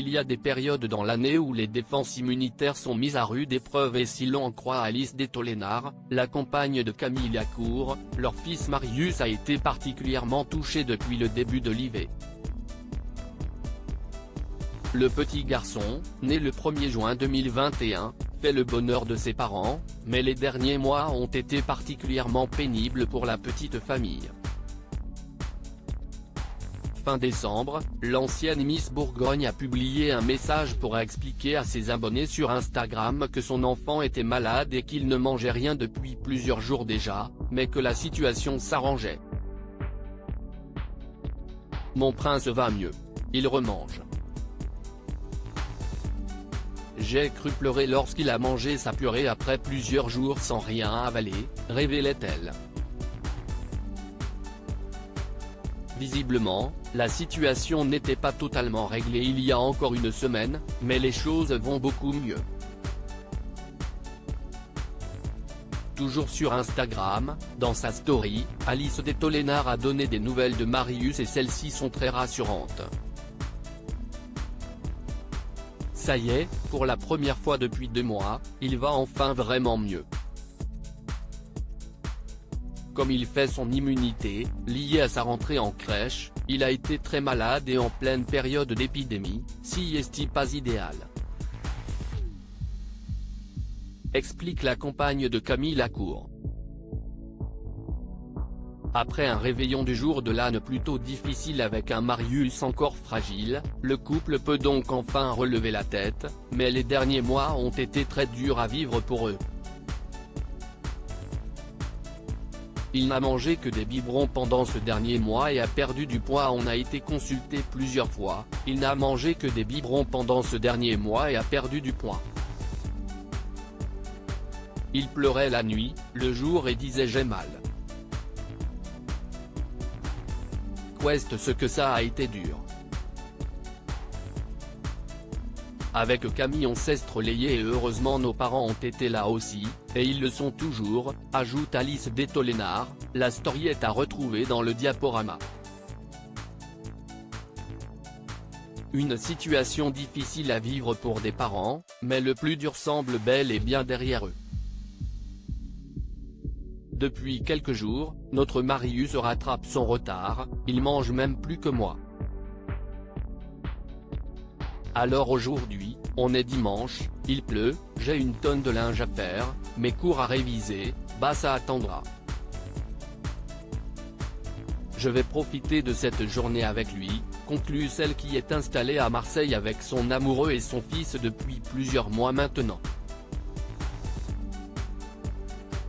Il y a des périodes dans l'année où les défenses immunitaires sont mises à rude épreuve et si l'on en croit Alice Detolénard, la compagne de Camille Lacour, leur fils Marius a été particulièrement touché depuis le début de l'IV. Le petit garçon, né le 1er juin 2021, fait le bonheur de ses parents, mais les derniers mois ont été particulièrement pénibles pour la petite famille. Fin décembre, l'ancienne Miss Bourgogne a publié un message pour expliquer à ses abonnés sur Instagram que son enfant était malade et qu'il ne mangeait rien depuis plusieurs jours déjà, mais que la situation s'arrangeait. Mon prince va mieux. Il remange. J'ai cru pleurer lorsqu'il a mangé sa purée après plusieurs jours sans rien avaler, révélait-elle. Visiblement, la situation n'était pas totalement réglée il y a encore une semaine, mais les choses vont beaucoup mieux. Toujours sur Instagram, dans sa story, Alice Detolénard a donné des nouvelles de Marius et celles-ci sont très rassurantes. Ça y est, pour la première fois depuis 2 mois, il va enfin vraiment mieux. Comme il fait son immunité, liée à sa rentrée en crèche, il a été très malade et en pleine période d'épidémie, si est pas idéal. Explique la compagne de Camille Lacour. Après un réveillon du jour de l'âne plutôt difficile avec un Marius encore fragile, le couple peut donc enfin relever la tête, mais les derniers mois ont été très durs à vivre pour eux. Il n'a mangé que des biberons pendant ce dernier mois et a perdu du poids. On a été consulté plusieurs fois, il n'a mangé que des biberons pendant ce dernier mois et a perdu du poids. Il pleurait la nuit, le jour et disait j'ai mal. Qu'est-ce que ça a été dur. Avec Camille on s'est relayé et heureusement nos parents ont été là aussi, et ils le sont toujours, ajoute Alice Detolénard. La story est à retrouver dans le diaporama. Une situation difficile à vivre pour des parents, mais le plus dur semble bel et bien derrière eux. Depuis quelques jours, notre Marius rattrape son retard, il mange même plus que moi. Alors aujourd'hui, on est dimanche, il pleut, j'ai une tonne de linge à faire, mes cours à réviser, bah ça attendra. Je vais profiter de cette journée avec lui, conclut celle qui est installée à Marseille avec son amoureux et son fils depuis plusieurs mois maintenant.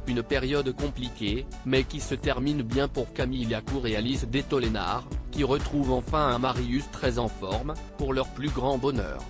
Une période compliquée, mais qui se termine bien pour Camille Lacour et Alice Detolénard, qui retrouvent enfin un Marius très en forme, pour leur plus grand bonheur.